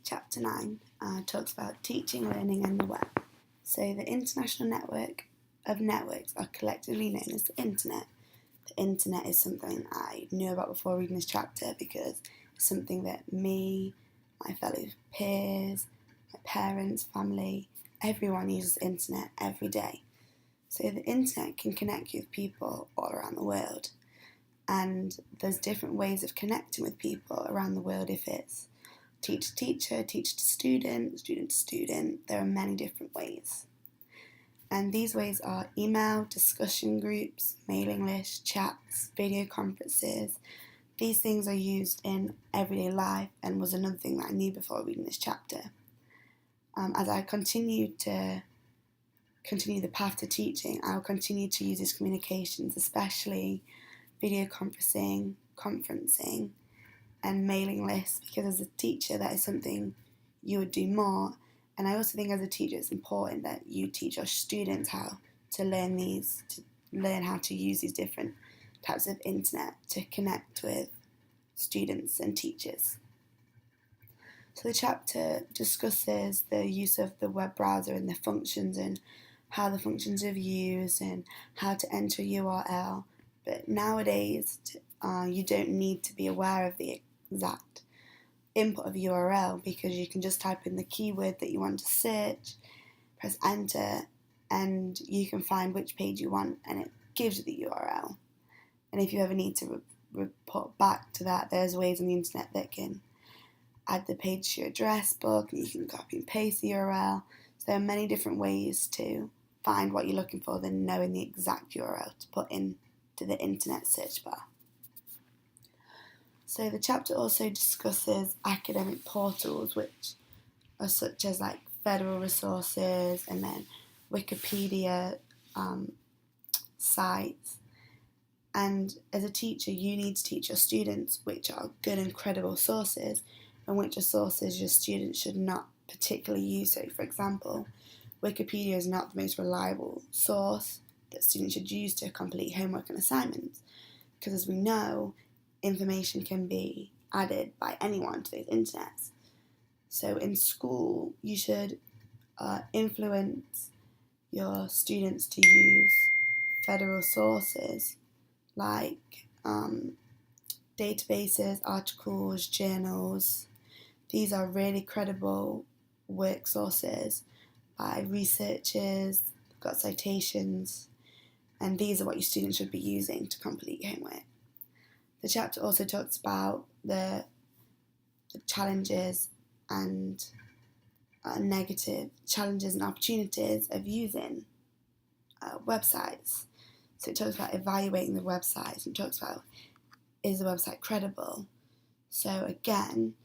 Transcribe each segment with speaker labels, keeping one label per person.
Speaker 1: Chapter 9 talks about teaching, learning and the web. So the international network of networks are collectively known as the internet. The internet is something I knew about before reading this chapter because it's something that me, my fellow peers, my parents, family, everyone uses the internet every day. So the internet can connect you with people all around the world. And there's different ways of connecting with people around the world. If it's teacher to teacher, teacher to student, student to student, there are many different ways. And these ways are email, discussion groups, mailing lists, chats, video conferences. These things are used in everyday life and was another thing that I knew before reading this chapter. As I continue the path to teaching, I'll continue to use these communications, especially video conferencing, and mailing lists, because as a teacher that is something you would do more. And I also think as a teacher it's important that you teach your students how to learn how to use these different types of internet to connect with students and teachers. So the chapter discusses the use of the web browser and the functions and how the functions are used and how to enter a URL. But nowadays you don't need to be aware of the exact input of a URL because you can just type in the keyword that you want to search, press enter, and you can find which page you want and it gives you the URL. And if you ever need to report back to that, there's ways on the internet that can add the page to your address book and you can copy and paste the URL. So there are many different ways to find what you're looking for than knowing the exact URL to put into the internet search bar. So the chapter also discusses academic portals, which are such as like federal resources and then Wikipedia sites. And as a teacher, you need to teach your students which are good and credible sources and which are sources your students should not particularly use. So, for example, Wikipedia is not the most reliable source that students should use to complete homework and assignments, because as we know, information can be added by anyone to those internets. So in school, you should influence your students to use federal sources like databases, articles, journals. These are really credible work sources by researchers, got citations, and these are what your students should be using to complete homework. The chapter also talks about the challenges and negative challenges and opportunities of using websites. So it talks about evaluating the websites and talks about, is the website credible? So again,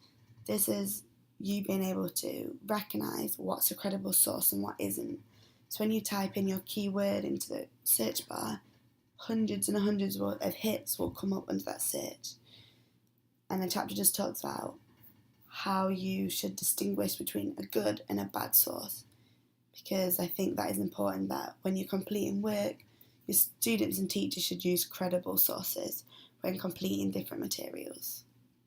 Speaker 1: this is you being able to recognise what's a credible source and what isn't. So when you type in your keyword into the search bar, hundreds and hundreds of hits will come up under that search. And the chapter just talks about how you should distinguish between a good and a bad source, because I think that is important, that when you're completing work, your students and teachers should use credible sources when completing different materials.